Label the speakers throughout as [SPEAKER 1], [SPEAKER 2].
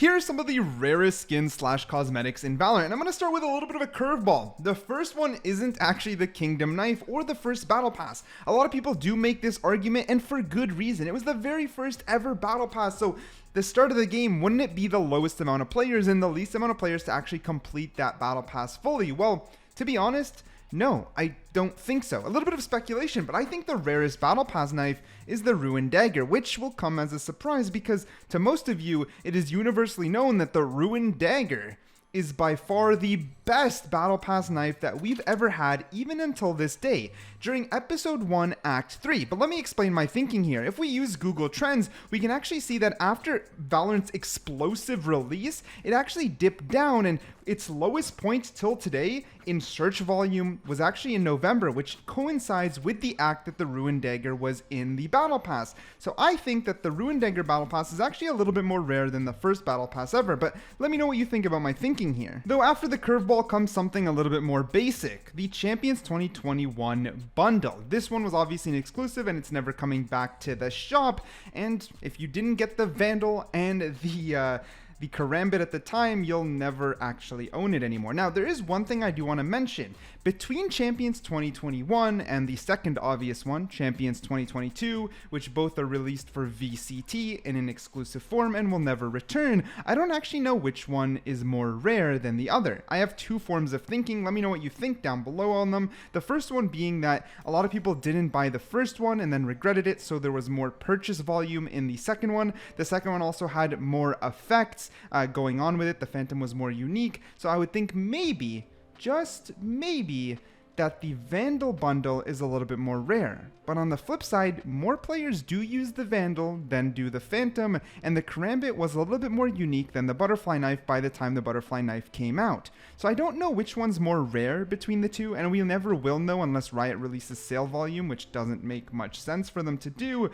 [SPEAKER 1] Here are some of the rarest skins slash cosmetics in Valorant, and I'm going to start with a little bit of a curveball. The first one isn't actually the Kingdom Knife or the first Battle Pass. A lot of people do make this argument, and for good reason. It was the very first ever Battle Pass, so the start of the game, wouldn't it be the lowest amount of players and the least amount of players to actually complete that Battle Pass fully? Well, to be honest, no, I don't think so. A little bit of speculation, but I think the rarest Battle Pass knife is the Ruined Dagger, which will come as a surprise because to most of you, it is universally known that the Ruined Dagger is by far the best Battle Pass knife that we've ever had, even until this day, during Episode 1, Act 3. But let me explain my thinking here. If we use Google Trends, we can actually see that after Valorant's explosive release, it actually dipped down, and its lowest point till today in search volume was actually in November, which coincides with the act that the Ruined Dagger was in the Battle Pass. So I think that the Ruined Dagger Battle Pass is actually a little bit more rare than the first Battle Pass ever, but let me know what you think about my thinking here. Though after the curveball comes something a little bit more basic, the Champions 2021 bundle. This one was obviously an exclusive and it's never coming back to the shop, and if you didn't get the Vandal and the KARAMBIT at the time, you'll never actually own it anymore. Now, there is one thing I do want to mention. Between Champions 2021 and the second obvious one, Champions 2022, which both are released for VCT in an exclusive form and will never return, I don't actually know which one is more rare than the other. I have two forms of thinking. Let me know what you think down below on them. The first one being that a lot of people didn't buy the first one and then regretted it, so there was more purchase volume in the second one. The second one also had more effects going on with it. The Phantom was more unique, so I would think maybe, just maybe, that the Vandal bundle is a little bit more rare. But on the flip side, more players do use the Vandal than do the Phantom, and the KARAMBIT was a little bit more unique than the Butterfly Knife by the time the Butterfly Knife came out. So I don't know which one's more rare between the two, and we never will know unless Riot releases sale volume, which doesn't make much sense for them to do.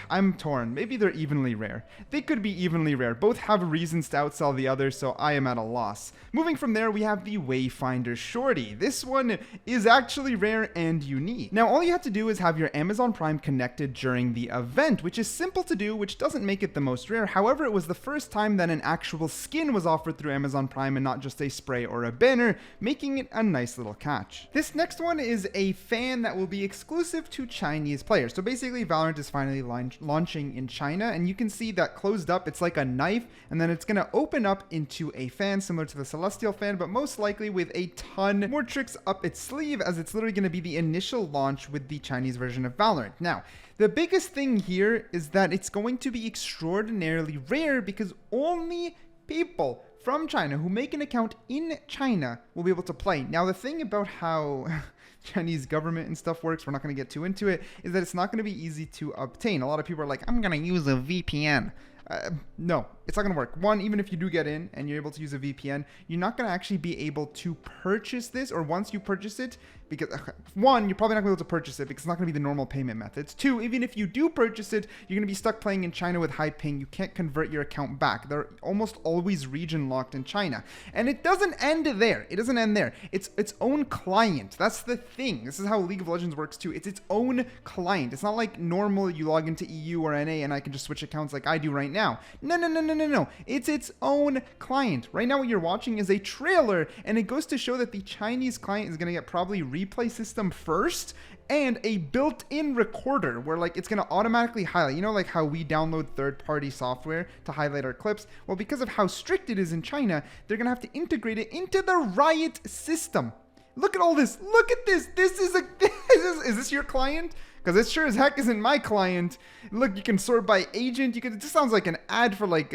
[SPEAKER 1] I'm torn. Maybe they're evenly rare. They could be evenly rare. Both have reasons to outsell the other, so I am at a loss. Moving from there, we have the WAYFINDER Shorty. This one is actually rare and unique. Now, all you have to do is have your Amazon Prime connected during the event, which is simple to do, which doesn't make it the most rare. However, it was the first time that an actual skin was offered through Amazon Prime and not just a spray or a banner, making it a nice little catch. This next one is a fan that will be exclusive to Chinese players. So basically, Valorant is finally launching in China, and you can see that closed up, it's like a knife, and then it's going to open up into a fan similar to the Celestial fan, but most likely with a ton more tricks up its sleeve, as it's literally going to be the initial launch with the Chinese version of Valorant. Now, the biggest thing here is that it's going to be extraordinarily rare because only people from China who make an account in China will be able to play. Now, the thing about how Chinese government and stuff works, we're not going to get too into it, is that it's not going to be easy to obtain. A lot of people are like, I'm going to use a VPN. No, it's not going to work. One, even if you do get in and you're able to use a VPN, you're not going to actually be able to purchase this, or once you purchase it, because one, you're probably not going to be able to purchase it because it's not going to be the normal payment methods. Two, even if you do purchase it, you're going to be stuck playing in China with high ping. You can't convert your account back. They're almost always region locked in China. And it doesn't end there. It doesn't end there. It's its own client. That's the thing. This is how League of Legends works too. It's its own client. It's not like normal you log into EU or NA and I can just switch accounts like I do right now. No. It's its own client. Right now what you're watching is a trailer, and it goes to show that the Chinese client is going to get probably replay system first and a built-in recorder where like it's going to automatically highlight, you know, like how we download third-party software to highlight our clips. Well, because of how strict it is in China, they're going to have to integrate it into the Riot system. Look at all this. Look at this. This is is this your client? Because it sure as heck isn't my client. Look, you can sort by agent. It just sounds like an ad for like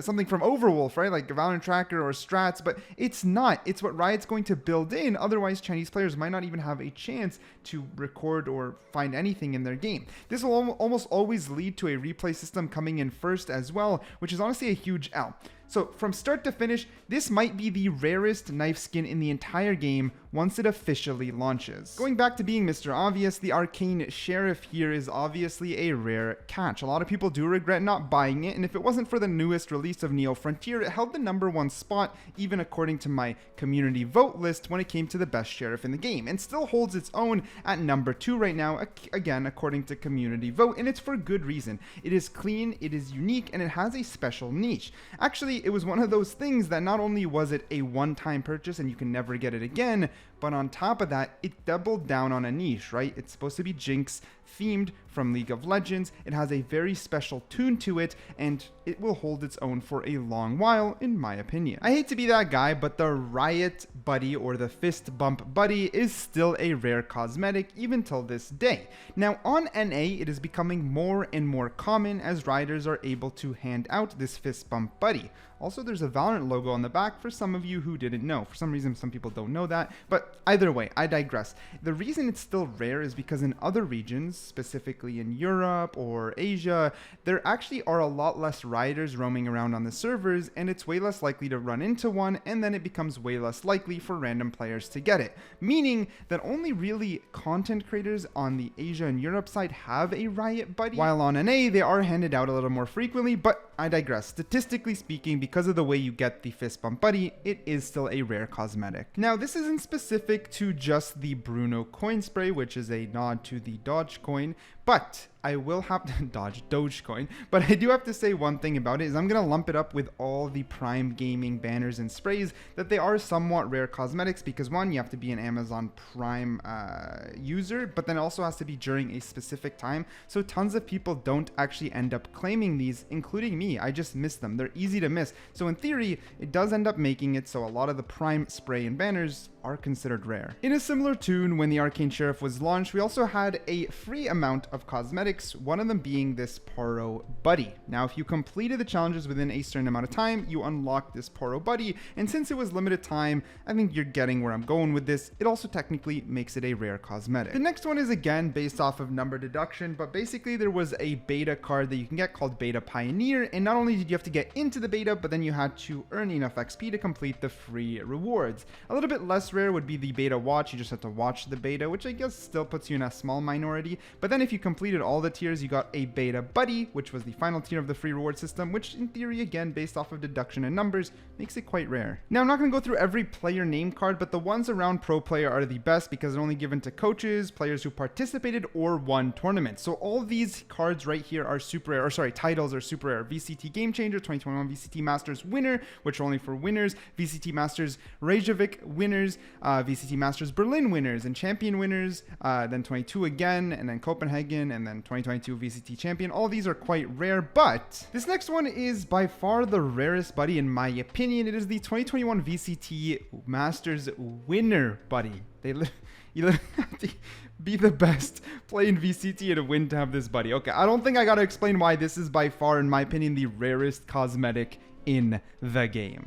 [SPEAKER 1] something from Overwolf, right? Like a Valorant Tracker or Strats, but it's not. It's what Riot's going to build in. Otherwise, Chinese players might not even have a chance to record or find anything in their game. This will almost always lead to a replay system coming in first as well, which is honestly a huge L. So from start to finish, this might be the rarest knife skin in the entire game once it officially launches. Going back to being Mr. Obvious, the Arcane Sheriff here is obviously a rare catch. A lot of people do regret not buying it, and if it wasn't for the newest release of Neo Frontier, it held the #1 spot, even according to my community vote list when it came to the best sheriff in the game, and still holds its own at #2 right now, again according to community vote, and it's for good reason. It is clean, it is unique, and it has a special niche. Actually, it was one of those things that not only was it a one-time purchase and you can never get it again, but on top of that, it doubled down on a niche, right? It's supposed to be Jinx themed from League of Legends. It has a very special tune to it, and it will hold its own for a long while, in my opinion. I hate to be that guy, but the Riot Buddy, or the Fist Bump Buddy, is still a rare cosmetic even till this day. Now on NA, it is becoming more and more common as riders are able to hand out this Fist Bump Buddy. Also, there's a Valorant logo on the back for some of you who didn't know. For some reason, some people don't know that, but either way, I digress. The reason it's still rare is because in other regions, specifically in Europe or Asia, there actually are a lot less riders roaming around on the servers, and it's way less likely to run into one, and then it becomes way less likely for random players to get it. Meaning that only really content creators on the Asia and Europe side have a Riot Buddy, while on NA, they are handed out a little more frequently, but I digress. Statistically speaking, because of the way you get the Fist Bump Buddy, it is still a rare cosmetic. Now, this isn't specific to just the Bruno coin spray, which is a nod to the Dogecoin, but I will have to Dogecoin, but I do have to say one thing about it is I'm going to lump it up with all the Prime Gaming banners and sprays, that they are somewhat rare cosmetics because one, you have to be an Amazon Prime user, but then it also has to be during a specific time. So tons of people don't actually end up claiming these, including me. I just miss them. They're easy to miss. So in theory, it does end up making it so a lot of the Prime spray and banners are considered rare. In a similar tune, when the Arcane Sheriff was launched, we also had a free amount of cosmetics, one of them being this Poro Buddy. Now, if you completed the challenges within a certain amount of time, you unlock this Poro Buddy, and since it was limited time, I think you're getting where I'm going with this. It also technically makes it a rare cosmetic. The next one is again based off of number deduction, but basically there was a beta card that you can get called Beta Pioneer, and not only did you have to get into the beta, but then you had to earn enough XP to complete the free rewards. A little bit less rare would be the Beta Watch. You just have to watch the beta, which I guess still puts you in a small minority, but then if you completed all the tiers, you got a Beta Buddy, which was the final tier of the free reward system, which in theory, again, based off of deduction and numbers, makes it quite rare. Now, I'm not going to go through every player name card, but the ones around pro player are the best because they're only given to coaches, players who participated or won tournaments. So all these cards right here are super rare, or sorry, titles are super rare. VCT Game Changer, 2021 VCT Masters winner, which are only for winners, VCT Masters Reykjavik winners, VCT Masters Berlin winners, and champion winners, then 22 again, and then Copenhagen, and then 2022 VCT champion. All these are quite rare, but this next one is by far the rarest buddy in my opinion. It is the 2021 VCT Masters winner buddy. You literally have to be the best playing VCT and win to have this buddy. Okay, I don't think I gotta explain why this is by far, in my opinion, the rarest cosmetic in the game.